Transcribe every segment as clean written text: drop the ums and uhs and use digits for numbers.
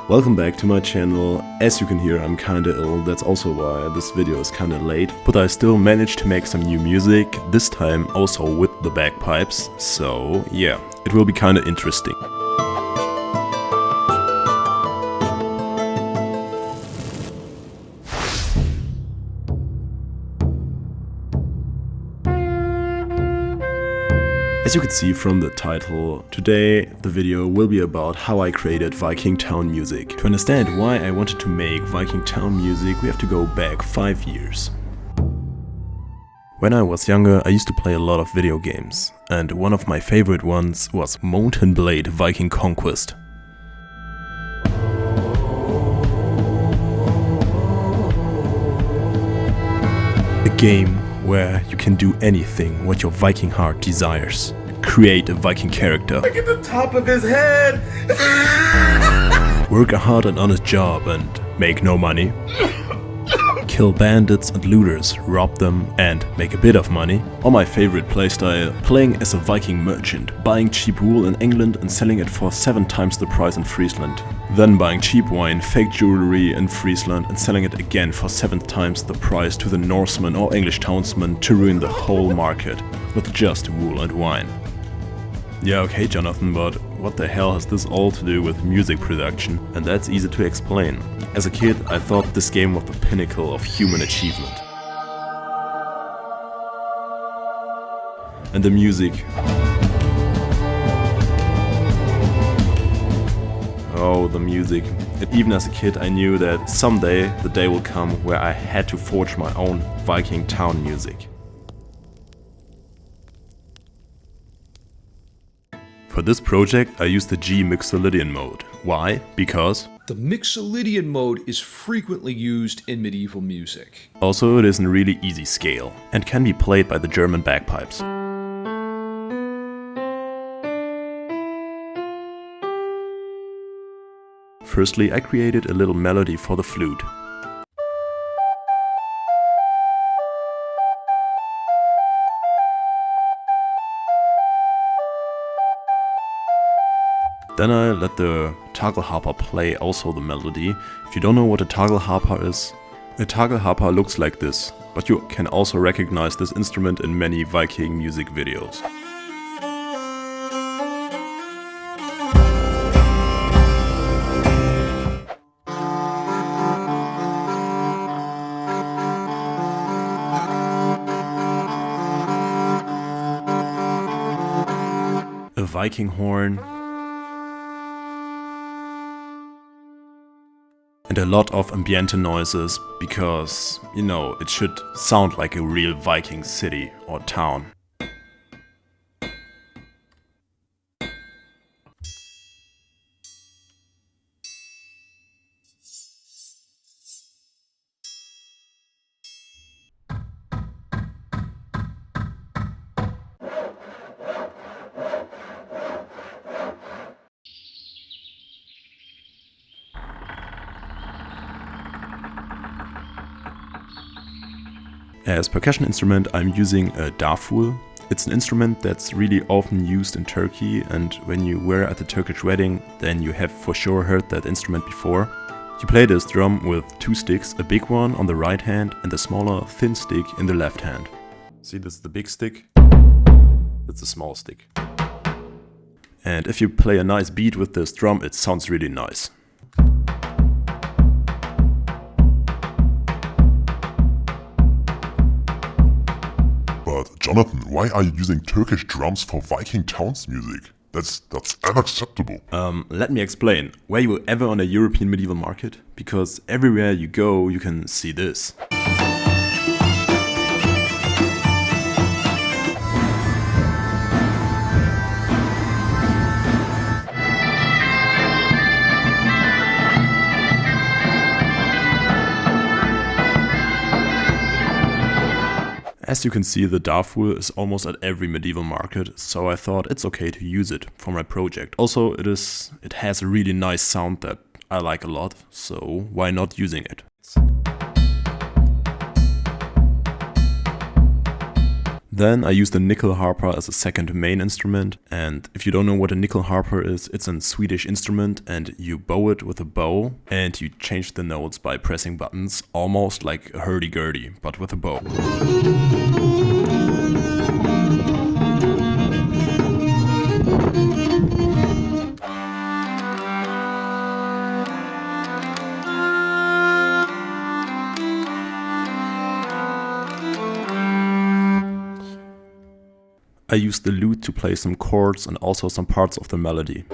Welcome back to my channel. As you can hear, I'm kinda ill, that's also why this video is kinda late. But I still managed to make some new music, this time also with the bagpipes, so yeah, it will be kinda interesting. As you can see from the title, today the video will be about how I created Viking Town music. To understand why I wanted to make Viking Town music, we have to go back 5 years. When I was younger, I used to play a lot of video games, and one of my favorite ones was Mountain Blade Viking Conquest. A game where you can do anything what your Viking heart desires. Create a Viking character. Look at the top of his head! Work a hard and honest job and make no money. Kill bandits and looters, rob them and make a bit of money. Or my favorite playstyle, playing as a Viking merchant, buying cheap wool in England and selling it for 7 times the price in Friesland. Then buying cheap wine, fake jewelry in Friesland and selling it again for 7 times the price to the Norsemen or English townsmen to ruin the whole market with just wool and wine. Yeah, okay, Jonathan, but what the hell has this all to do with music production? And that's easy to explain. As a kid, I thought this game was the pinnacle of human achievement. And the music. Oh, the music. And even as a kid, I knew that someday the day will come where I had to forge my own Viking Town music. For this project, I used the G Mixolydian mode. Why? Because the Mixolydian mode is frequently used in medieval music. Also, it is in really easy scale and can be played by the German bagpipes. Firstly, I created a little melody for the flute. Then I let the tagelharper play also the melody. If you don't know what a tagelharper is, a tagelharper looks like this, but you can also recognize this instrument in many Viking music videos. A Viking horn. And a lot of ambiente noises, because, you know, it should sound like a real Viking city or town. As percussion instrument, I'm using a davul. It's an instrument that's really often used in Turkey, and when you were at a Turkish wedding, then you have for sure heard that instrument before. You play this drum with 2 sticks, a big one on the right hand and a smaller thin stick in the left hand. See, this is the big stick, that's the small stick. And if you play a nice beat with this drum, it sounds really nice. But Jonathan, why are you using Turkish drums for Viking Town's music? That's unacceptable. Let me explain. Were you ever on a European medieval market? Because everywhere you go, you can see this. As you can see, the davul is almost at every medieval market, so I thought it's okay to use it for my project. Also, it has a really nice sound that I like a lot, so why not using it? Then I use the nickel harper as a second main instrument, and if you don't know what a nickel harper is, it's a Swedish instrument and you bow it with a bow and you change the notes by pressing buttons, almost like a hurdy-gurdy, but with a bow. I use the lute to play some chords and also some parts of the melody.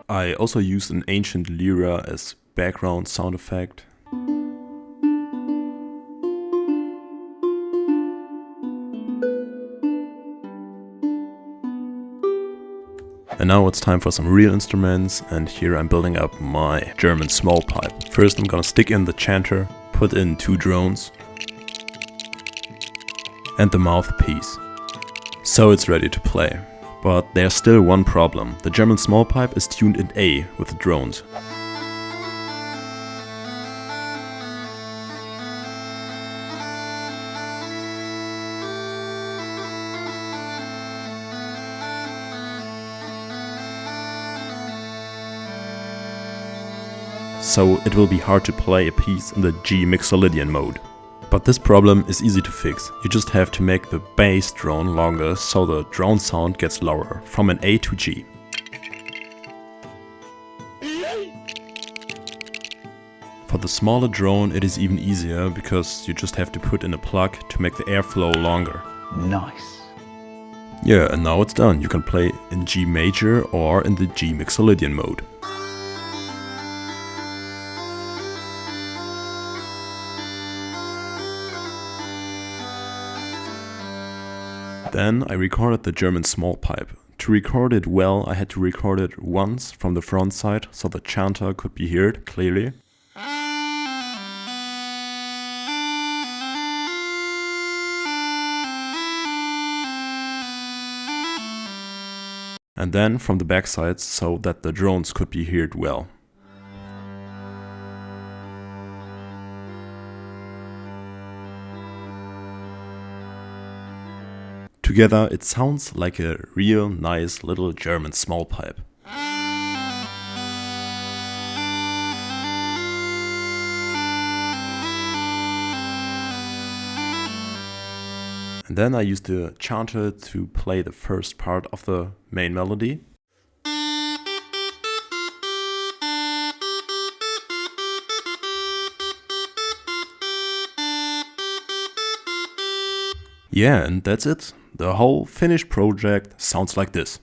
I also used an ancient lyra as background sound effect. And now it's time for some real instruments, and here I'm building up my German Smallpipe. First I'm gonna stick in the chanter, put in 2 drones and the mouthpiece. So it's ready to play. But there's still one problem. The German Smallpipe is tuned in A with the drones. So it will be hard to play a piece in the G Mixolydian mode. But this problem is easy to fix. You just have to make the bass drone longer so the drone sound gets lower, from an A to G. For the smaller drone it is even easier, because you just have to put in a plug to make the airflow longer. Nice. Yeah, and now it's done. You can play in G major or in the G Mixolydian mode. Then I recorded the German Smallpipe. To record it well, I had to record it once from the front side so the chanter could be heard clearly. And then from the back sides so that the drones could be heard well. Together it sounds like a real nice little German Smallpipe. And then I used the chanter to play the first part of the main melody. Yeah, and that's it. The whole finished project sounds like this.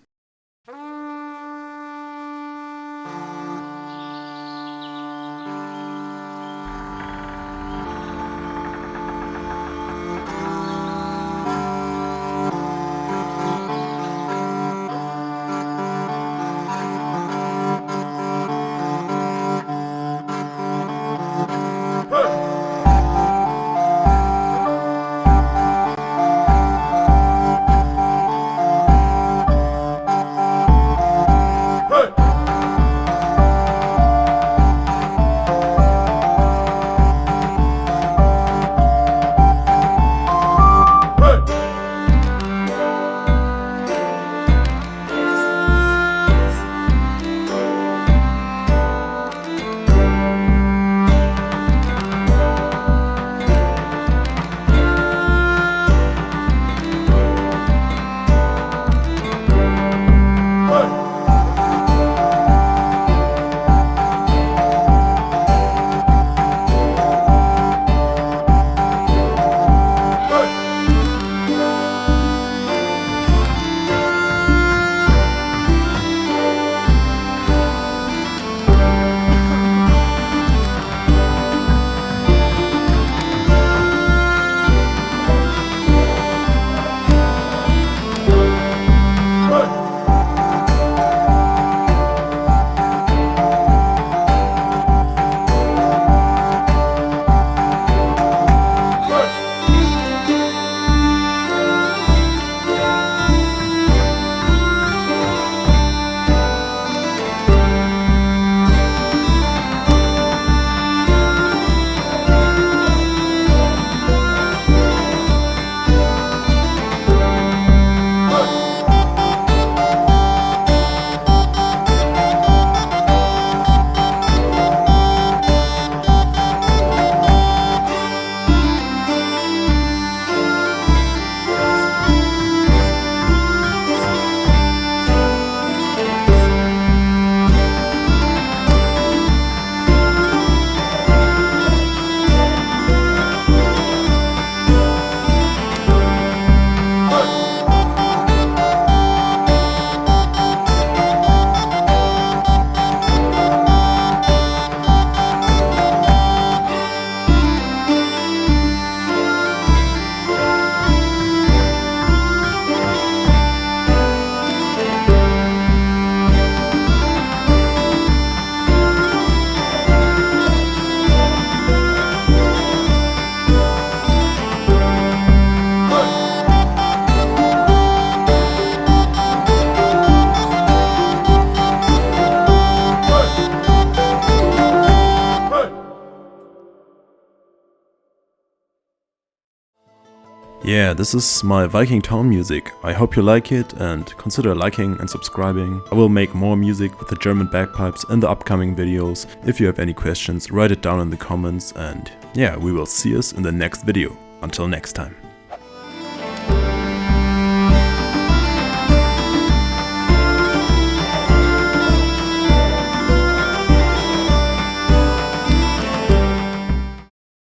Yeah, this is my Viking Town music. I hope you like it and consider liking and subscribing. I will make more music with the German bagpipes in the upcoming videos. If you have any questions, write it down in the comments, and yeah, we will see us in the next video. Until next time.